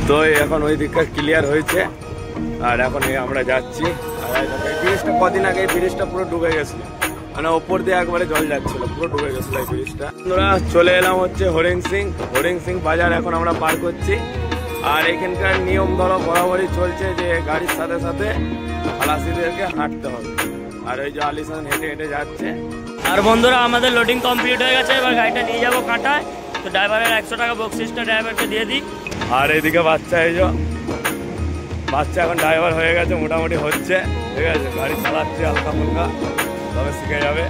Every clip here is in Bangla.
তো এখন ওই দিকটা ক্লিয়ার হয়েছে আর এখন আমরা যাচ্ছি। আর এই ব্রিজটা কদিন আগে এই ব্রিজটা পুরো ডুবে গেছিল, মানে ওপর দিয়ে একবারে জল যাচ্ছিল, পুরো ডুবে গেছিল এই ব্রিজটা। আমরা চলে এলাম হচ্ছে হরিং সিং বাজার এখন আমরা পার করছি। আর এখানকার নিয়ম ধরো বরাবরই চলছে যে গাড়ির সাথে সাথে খালাসিদেরকে হাঁটতে হবে। আর ওই যে আলিসান হেঁটে হেঁটে যাচ্ছে। আর বন্ধুরা আমাদের লোডিং কমপ্লিট হয়ে গেছে, এবার গাড়িটা নিয়ে যাবো কাঁটায়। তো ড্রাইভারের 100 টাকা বক্সিসটা ড্রাইভারকে দিয়ে দিই। আর এইদিকে বাচ্চা, এই যে বাচ্চা এখন ড্রাইভার হয়ে গেছে, মোটামুটি হচ্ছে, ঠিক আছে, গাড়ি চালাচ্ছে হালকা ফুলকা, তবে শিখে যাবে।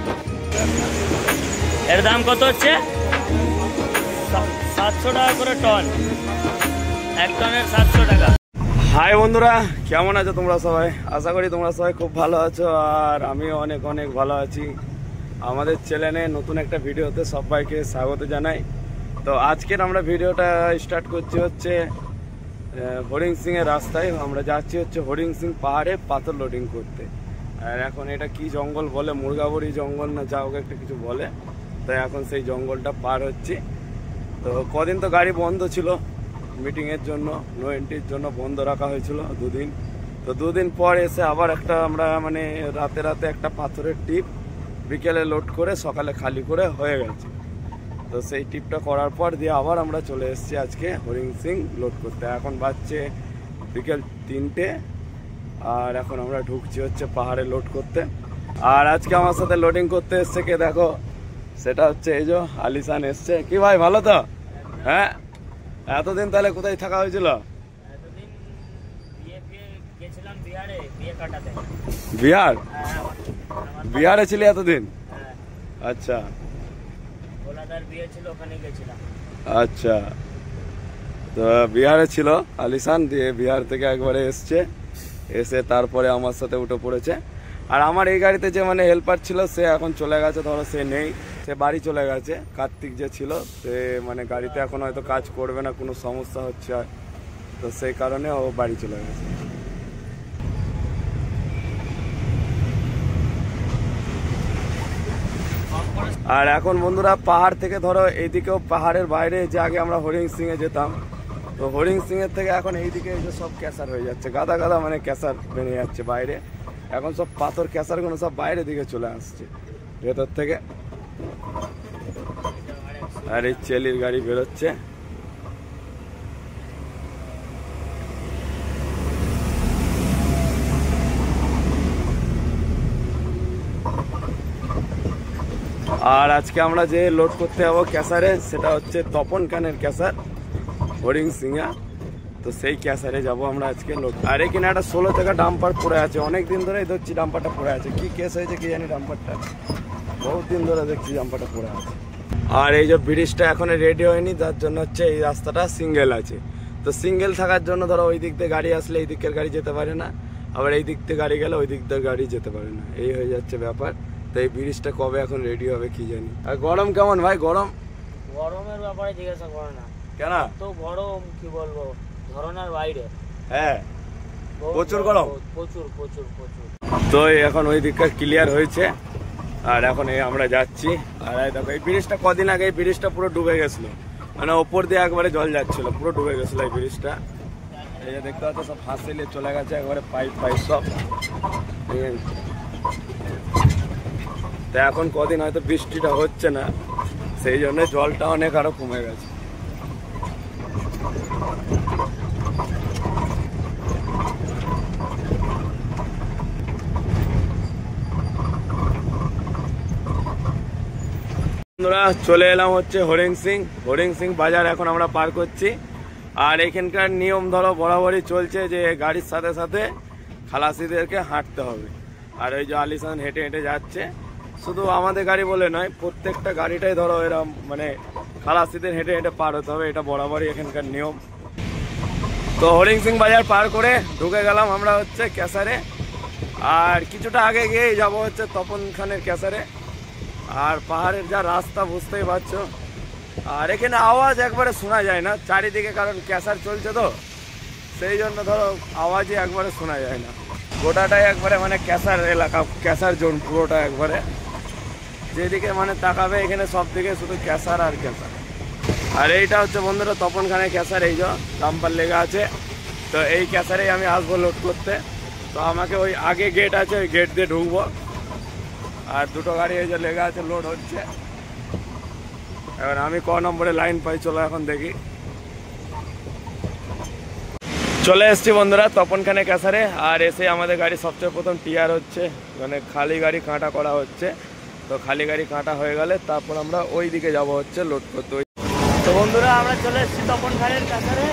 এর দাম কত হচ্ছে? 700 টাকা করে টন, 1 টনের 700 টাকা। হাই বন্ধুরা, কেমন আছো তোমরা সবাই? আশা করি তোমরা সবাই খুব ভালো আছো, আর আমিও অনেক অনেক ভালো আছি। আমাদের চ্যানেলে নতুন একটা ভিডিওতে সবাইকে স্বাগত জানাই। তো আজকের আমরা ভিডিওটা স্টার্ট করছি হচ্ছে হরিং সিংয়ের রাস্তায়। আমরা যাচ্ছি হচ্ছে হরিং সিং পাহাড়ে পাথর লোডিং করতে। আর এখন এটা কি জঙ্গল বলে, মুরগাবড়ি জঙ্গল না যা হোক একটা কিছু বলে, তাই এখন সেই জঙ্গলটা পার হচ্ছি। তো কদিন তো গাড়ি বন্ধ ছিল, মিটিংয়ের জন্য, নো এন্ট্রির জন্য বন্ধ রাখা হয়েছিল 2 দিন। তো 2 দিন পর এসে আবার একটা আমরা মানে রাতে একটা পাথরের টিপ বিকেলে লোড করে সকালে খালি করে হয়ে গেছে। তো সেই টিপটা করার পর দিয়ে আবার আমরা চলে এসেছি আজকে হরিং সিং লোড করতে। এখন বাজছে বিকেল 3টে, আর এখন আমরা ঢুকছি হচ্ছে পাহাড়ে লোড করতে। আর আজকে আমার সাথে লোডিং করতে এসছে কে দেখো, সেটা হচ্ছে এই যে আলিসান এসছে। কি ভাই, ভালো তো? হ্যাঁ, এতদিন তাহলে কোথায় থাকা হয়েছিল? বিহার? বিহারে ছিলি এতদিন? আচ্ছা আচ্ছা, তো বিহারে ছিল আলিসান, দিয়ে বিহার থেকে একবারে এসে তারপরে আমার সাথে উঠে পড়েছে। আর আমার এই গাড়িতে যে মানে হেল্পার ছিল সে এখন চলে গেছে, ধরো সে নেই, সে বাড়ি চলে গেছে। কার্তিক যে ছিল সে মানে গাড়িতে এখন হয়তো কাজ করবে না, কোনো সমস্যা হচ্ছে, তো সেই কারণে ও বাড়ি চলে গেছে। আর এখন বন্ধুরা পাহাড় থেকে ধরো এইদিকেও পাহাড়ের বাইরে যে আগে আমরা হরিং সিং এ যেতাম, তো হরিং সিং এর থেকে এখন এইদিকে সব ক্যাসার হয়ে যাচ্ছে, গাদা গাদা মানে ক্যাসার বেরিয়ে যাচ্ছে বাইরে। এখন সব পাথর ক্যাসারগুলো সব বাইরে দিকে চলে আসছে ভেতর থেকে। আর এই চেলির গাড়ি বেরোচ্ছে। আর আজকে আমরা যে লোড করতে যাবো ক্যাসারে, সেটা হচ্ছে তপন কানের ক্যাসার হরিং সিংয়া। তো সেই ক্যাসারে যাব আমরা আজকে লোড। আর এখানে একটা 16 টাকা ডাম্পার পড়ে আছে, অনেকদিন ধরেই দেখছি ডাম্পারটা পড়ে আছে। কি কেস হয়েছে কি জানি, ডাম্পারটা বহুত দিন ধরে দেখছি ডাম্পারটা পড়ে আছে। আর এই যে ব্রিজটা এখন রেডি হয়নি, যার জন্য হচ্ছে এই রাস্তাটা সিঙ্গেল আছে। তো সিঙ্গেল থাকার জন্য ধরো ওই দিক দিয়ে গাড়ি আসলে এই দিকের গাড়ি যেতে পারে না, আবার এই দিক থেকে গাড়ি গেলে ওই দিক দিয়ে গাড়ি যেতে পারে না, এই হয়ে যাচ্ছে ব্যাপার। তো এই ব্রিজটা কবে এখন রেডি হবে কি জানি। আর গরম কেমন ভাই? গরমের ব্যাপারে জিজ্ঞাসা করে না, কেন তো গরম কি বলবো, ধরনের বাইরে। হ্যাঁ, প্রচুর গরম, প্রচুর প্রচুর প্রচুর। তো এখন ওই দিকটা ক্লিয়ার হয়েছে আর এখন আমরা যাচ্ছি। আর দেখো এই ব্রিজটা কদিন আগে এই ব্রিজটা পুরো ডুবে গেছিল, মানে ওপর দিয়ে একবারে জল যাচ্ছিল, পুরো ডুবে গেছিল এই ব্রিজটা। এই যে দেখতে পাচ্ছ সব ফাঁসিলে চলে গেছে একবারে, পাইপ সব। তো এখন কদিন হয়তো বৃষ্টিটা হচ্ছে না, সেই জন্য জলটা অনেক আরো কমে গেছে। আমরা চলে এলাম হচ্ছে হরিং সিং বাজার এখন আমরা পার করছি। আর এখানকার নিয়ম ধরো বরাবরই চলছে যে গাড়ির সাথে সাথে খালাসিদেরকে হাঁটতে হবে। আর ওই যে আলিসান হেঁটে হেঁটে যাচ্ছে, শুধু আমাদের গাড়ি বলে নয়, প্রত্যেকটা গাড়িটাই ধরো এরকম মানে খালাসিদের হেঁটে হেঁটে পার হতে হবে, এটা বরাবরই এখানকার নিয়ম। তো হরিং সিং বাজার পার করে ঢুকে গেলাম আমরা হচ্ছে ক্যাসারে। আর কিছুটা আগে গিয়ে যাবো হচ্ছে তপন খানের ক্যাসারে। আর পাহাড়ের যা রাস্তা বুঝতেই পারছো, আর এখানে আওয়াজ একবারে শোনা যায় না চারিদিকে, কারণ ক্যাসার চলছে তো সেই জন্য ধরো আওয়াজই একবারে শোনা যায় না। গোটাটাই একবারে মানে ক্যাসার এলাকা, ক্যাসার জোন পুরোটা একবারে, যেদিকে মানে তাকাবে এখানে সব দিকে শুধু ক্যাসার আর ক্যাসার। আর এইটা হচ্ছে বন্ধুরা তপনখানে ক্যাসার, এই যে ডাম্পার লেগা আছে। তো এই ক্যাসারেই আমি আসবো লোড করতে। তো আমাকে ওই আগে গেট আছে, ওই গেট দিয়ে ঢুকবো। আর দুটো গাড়ি এই যে লেগা আছে, লোড হচ্ছে। এবার আমি ক নম্বরে লাইন পাই, চলো এখন দেখি। চলে এসছি বন্ধুরা তপনখানে ক্যাসারে। আর এসে আমাদের গাড়ি সবচেয়ে প্রথম টিয়ার হচ্ছে, মানে খালি গাড়ি কাঁটা করা হচ্ছে। তো খালি গাড়ি কাঁটা হয়ে গেলে তারপর আমরা ওই দিকে যাব হচ্ছে লোড করতে। তো বন্ধুরা আমরা চলে এসেছি তপনখানের কাছারে।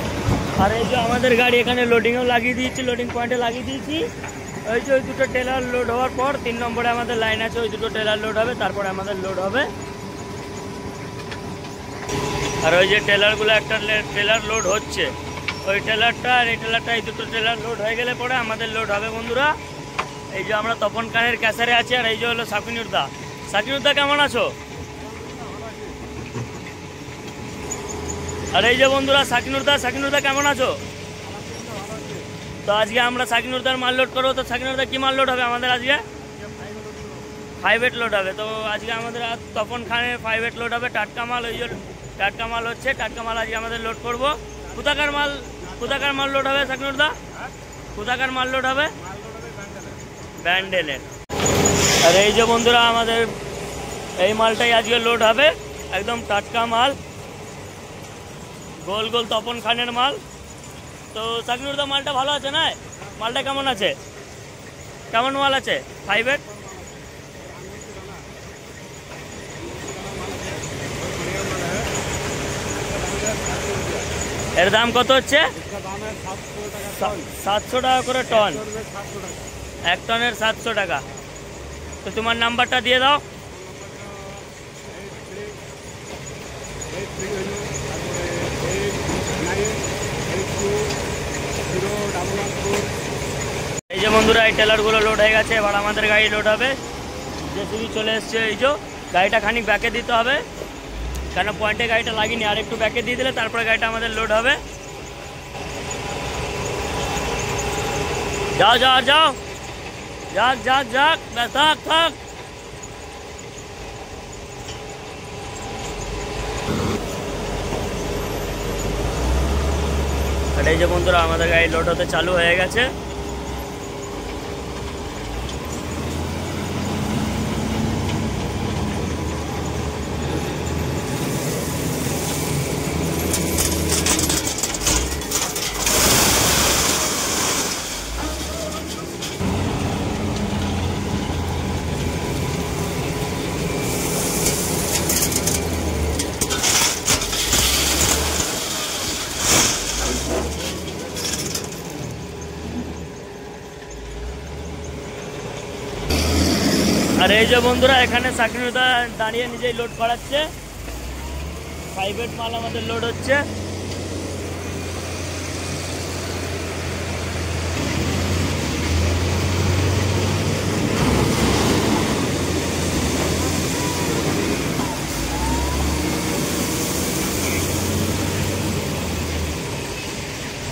আর এই যে আমাদের গাড়ি এখানে লোডিংও লাগিয়ে দিয়েছি, লোডিং পয়েন্টে লাগিয়ে দিয়েছি। ওই যে ওই দুটো টেলার লোড হওয়ার পর 3 নম্বরে আমাদের লাইন আছে, ওই দুটো টেলার লোড হবে, তারপরে আমাদের লোড হবে। আর ওই যে টেলারগুলো, একটা টেলার লোড হচ্ছে, ওই টেলারটা আর এই টেলারটা, এই দুটো টেলার লোড হয়ে গেলে পরে আমাদের লোড হবে বন্ধুরা। এই যে আমরা তপনখানের ক্যাসারে আছি। আর এই যে হলো সাকিনুরদা। সাকিনুরদা কেমন আছো? আর এই যে বন্ধুরা সাকিনুরদা। সাকিনুরদা কেমন আছো? তো আজকে আমরা সাকিনুরদার মাল লোড করবো। তো সাকিনুরদা কি মাল লোড হবে আমাদের আজকে? 5-8 লোড হবে। তো আজকে আমাদের তপনখানের 5-8 লোড হবে, টাটকা মাল। ওই যে টাটকা মাল হচ্ছে, টাটকা মাল আজকে আমাদের লোড করবো। কোথাকার মাল লোড হবে সাকিনুরদা? কোথাকার মাল লোড হবে? ব্যান্ডেলের। আর এই যে বন্ধুরা আমাদের এই মালটাই আজকে লোড হবে, একদম টাটকা মাল, গোল গোল তপনখানের মাল। তো সাকিনুরদা মালটা ভালো আছে না? মালটা কেমন আছে? কেমন মাল আছে? 5-8 এর দাম কত হচ্ছে? 700 টাকা করে টন। 1 টনের 700 টাকা। তো তোমার নাম্বারটা দিয়ে দাও। এই যে বন্ধুরা এই টেলারগুলো লোড হয়ে গেছে, এবার আমাদের গাড়ি লোড হবে। জেসিবি চলে এসছে। এই যে গাড়িটা খানিক ব্যাকে দিতে হবে, কেন পয়েন্টে গাড়িটা লাগিনি। আর একটু ব্যাকে দিয়ে দিলে তারপরে গাড়িটা আমাদের লোড হবে। যাও যাও যাও, যাক যাক যাক, থাক থাক। আর এই যে বন্ধুরা আমাদের গাড়ি লোড হতে চালু হয়ে গেছে। আর এই যে বন্ধুরা এখানে সাকিনুরদা দাঁড়িয়ে নিজেই লোড করাচ্ছে। 5-8 মাল আমাদের লোড হচ্ছে।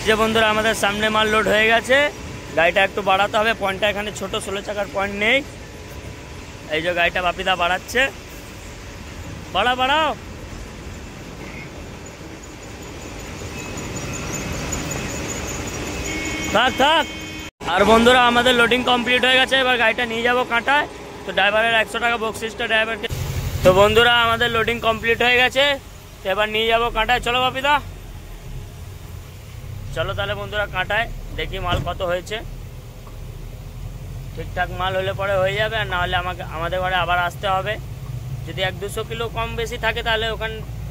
যে বন্ধুরা আমাদের সামনে মাল লোড হয়ে গেছে, গাড়িটা একটু বাড়াতে হবে। পয়েন্টটা এখানে ছোট 16 চাকার পয়েন্ট নেই। এই যে গাড়িটা বাপিদা বাড়াচ্ছে, বাড়াও। থাক। আর বন্ধুরা আমাদের লোডিং কমপ্লিট হয়ে গেছে, এবার গাড়িটা নিয়ে যাবো কাঁটায়। তো ড্রাইভারের 100 টাকা বকশিসটা ড্রাইভারকে। তো বন্ধুরা আমাদের লোডিং কমপ্লিট হয়ে গেছে, তো এবার নিয়ে যাবো কাঁটায়। চলো বাপিদা, চলো তাহলে বন্ধুরা কাঁটায় দেখি মাল কত হয়েছে। ঠিকঠাক মাল হলে পরে হয়ে যাবে, আর না হলে আমাদের ঘরে আবার আসতে হবে। যদি 1-200 কিলো কম বেশি থাকে তাহলে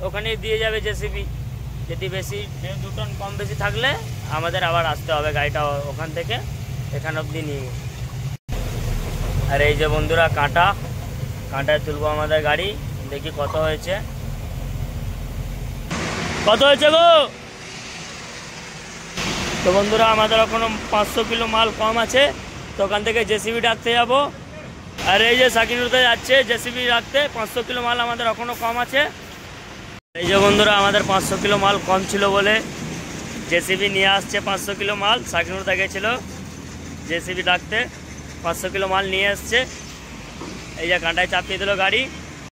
ওখানেই দিয়ে যাবে জেসিবি। যদি বেশি 1.5-2 টন কম বেশি থাকলে আমাদের আবার আসতে হবে গাড়িটা ওখান থেকে এখান অবধি নিয়ে। আর এই যে বন্ধুরা কাঁটায় তুলবো আমাদের গাড়ি, দেখি কত হয়েছে গো। তো বন্ধুরা আমাদের এখনো 500 কিলো মাল কম আছে, তো ওখান থেকে জেসিবি ডাকতে যাবো। আর এই যে সাকিনুরদা যাচ্ছে জেসিবি রাখতে। 500 কিলো মাল আমাদের এখনো কম আছে। এই যে বন্ধুরা আমাদের 500 কিলো মাল কম ছিল বলে জেসিবি নিয়ে আসছে 500 কিলো মাল। সাকিনুরদা গেছিল জেসিবি ডাকতে, 500 কিলো মাল নিয়ে আসছে। এই যে কাঁটায় চাপিয়ে দিল গাড়ি।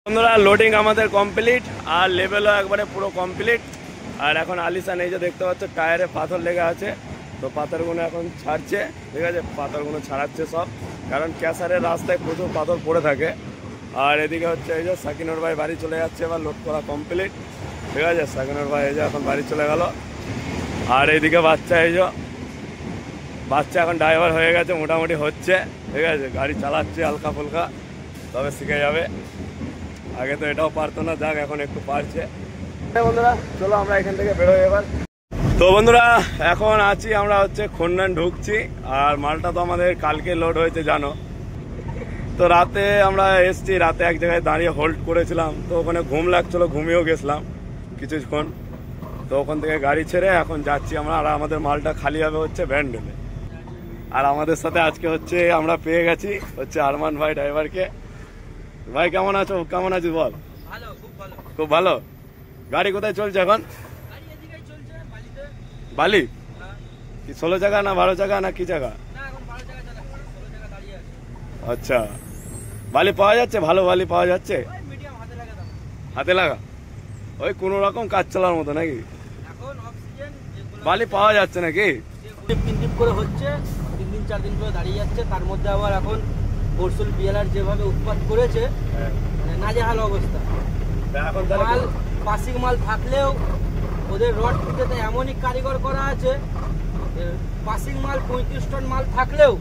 বন্ধুরা লোডিং আমাদের কমপ্লিট। আর লেভেলও একবারে পুরো কমপ্লিট। আর এখন আলিশান এই যে দেখতে পাচ্ছ টায়ারে পাথর লেগে আছে, তো পাথরগুলো এখন ছাড়ছে, ঠিক আছে, পাথরগুলো ছাড়াচ্ছে সব, কারণ ক্যাসারের রাস্তায় প্রচুর পাথর পড়ে থাকে। আর এদিকে হচ্ছে এই যে সাকিনুর ভাই বাড়ি চলে যাচ্ছে, এবার লোড করা কমপ্লিট, ঠিক আছে। সাকিনুর ভাই এই যে এখন বাড়ি চলে গেল। আর এইদিকে বাচ্চা এই যে বাচ্চা এখন ড্রাইভার হয়ে গেছে, মোটামুটি হচ্ছে, ঠিক আছে, গাড়ি চালাচ্ছে হালকা ফুলকা, তবে শিখে যাবে। আগে তো এটাও পারতো না, যাক এখন একটু পারছে। বন্ধুরা চলো আমরা এখান থেকে বেরোই এবার। তো বন্ধুরা এখন আছি আমরা হচ্ছে খন্ডান ঢুকছি। আর মালটা তো আমাদের কালকে লোড হয়েছে জানো, তো রাতে আমরা এসছি, রাতে এক জায়গায় দাঁড়িয়ে হোল্ড করেছিলাম, তো ওখানে ঘুম লাগছিলো, ঘুমিয়েও গেছিলাম কিছুক্ষণ। তো ওখান থেকে গাড়ি ছেড়ে এখন যাচ্ছি আমরা। আর আমাদের মালটা খালি হবে হচ্ছে ব্যান্ডেলে। আর আমাদের সাথে আজকে হচ্ছে আমরা পেয়ে গেছি হচ্ছে আরমান ভাই ড্রাইভারকে। ভাই কেমন আছো? কেমন আছিস বল? ভালো, খুব ভালো। খুব ভালো। গাড়ি কোথায় চলছে এখন? গাড়ি এদিকেই চলছে, বালিতে। বালি কি 16 জায়গা না 12 জায়গা না কি জায়গা? না এখন 12 জায়গা চালাচ্ছে, 16 জায়গা দাঁড়িয়ে আছে। আচ্ছা, বালি পাওয়া যাচ্ছে? ভালো বালি পাওয়া যাচ্ছে? ওই মিডিয়াম হাতে লাগা দাম। হাতে লাগা ওই কোনো রকম কাজ চালার মতো নাকি? এখন অক্সিজেন বালি পাওয়া যাচ্ছে নাকি? টিপ করে হচ্ছে, 3 দিন 4 দিন করে দাঁড়িয়ে যাচ্ছে। তার মধ্যে আবার এখন বর্ষুল বিএলআর যেভাবে উৎপাদ করেছে, মানে নাজেহাল অবস্থা। এখন মাল পাসিং মাল থাকলেও ওদের রড ফুটেতে এমনই কারিগর করা আছে, পাসিং মাল 35 টন মাল থাকলেও,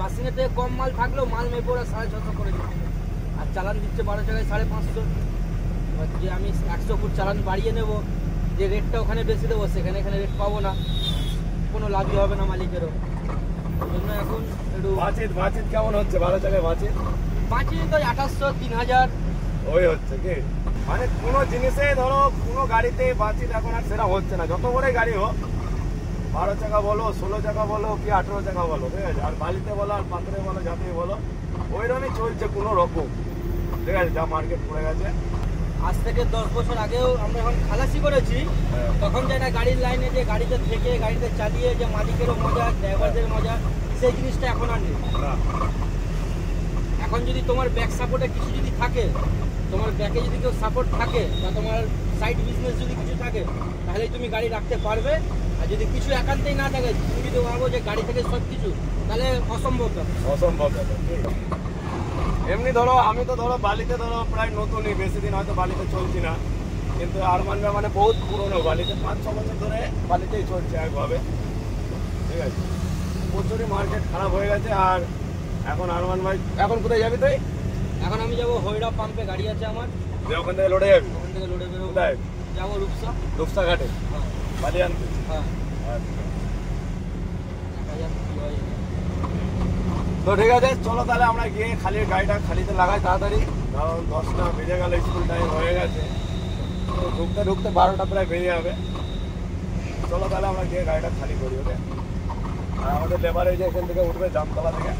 পাসিং এর থেকে কম মাল থাকলেও মাল মেপে ওরা 650 করে দিচ্ছে। আর চালান দিচ্ছে 12 জায়গায় 550। এবার যে আমি 100 ফুট চালান বাড়িয়ে নেব, যে রেটটা ওখানে বেশি দেবো, সেখানে এখানে রেট পাবো না, কোনো লাভই হবে না মালিকেরও। ওই জন্য এখন একটু বাঁচিত কেমন হচ্ছে? 12 জায়গায় বাঁচিত বাঁচি তো 2800 3000 ওই হচ্ছে কি, মানে কোনো জিনিসে ধরো কোনো গাড়িতে বাঁচিত এখন আর সেটা হচ্ছে না। যত বড় গাড়ি হোক, 12 চাকা বলো, 16 চাকা বলো কি 18 চাকা বলো, ঠিক আছে, আর বালিতে বলো আর পাথরে বলো, যাতে বলো, ওইরকমই চলছে কোনো রকম, ঠিক আছে, যা মার্কেট পড়ে গেছে। আজ থেকে 10 বছর আগেও আমরা যখন খালাসি করেছি, তখন যেটা গাড়ির লাইনে যে গাড়িতে থেকে গাড়িতে চালিয়ে যে মালিকেরও মজা, ড্রাইভারদের মজা, সেই জিনিসটা এখন আর নেই। এখন যদি তোমার ব্যাক সাপোর্টে কিছু যদি থাকে, তোমার ব্যাকে যদি কেউ সাপোর্ট থাকে, বা তোমার সাইড বিজনেস যদি কিছু থাকে, তাহলে তুমি গাড়ি রাখতে পারবে। আর যদি কিছু একান্তই না থাকে, তুমি যদি ভাবো যে গাড়ি থেকে সব কিছু, তাহলে অসম্ভব ব্যাপার। অসম্ভব ব্যাপার। এমনি ধরো আমি তো ধরো বালিতে ধরো প্রায় নতুনই, বেশি দিন হয়তো বালিতে চলছি না, কিন্তু আরমানরা মানে বহুত পুরনো, বালিতে 5-6 বছর ধরে বালিতেই চলছে একভাবে, ঠিক আছে। প্রচুরই মার্কেট খারাপ হয়ে গেছে। আর এখন আরমান ভাই এখন কোথায় যাবি তুই? এখন আমি যাবো হইরা পাম্পে, গাড়ি আছে আমার, যে ওখান থেকে লোডে যাবি? ওখান থেকে লোডে বেরোবো, কোথায় যাবো রূপসা। রূপসা ঘাটে হ্যাঁ বালি আনতে? হ্যাঁ। আচ্ছা। দেখা যাক কি হয়। তো ঠিক আছে, চলো তাহলে আমরা গিয়ে খালি গাড়িটা খালিতে লাগাই তাড়াতাড়ি, কারণ 10টা বেজে গেল, স্কুল টাইম হয়ে গেছে, তো ঢুকতে ঢুকতে 12টা প্রায় বেজে যাবে। চলো তাহলে আমরা গিয়ে গাড়িটা খালি করি, ওকে। আর আমাদের লেবার এই যে এখান থেকে উঠবে জামতলা থেকে।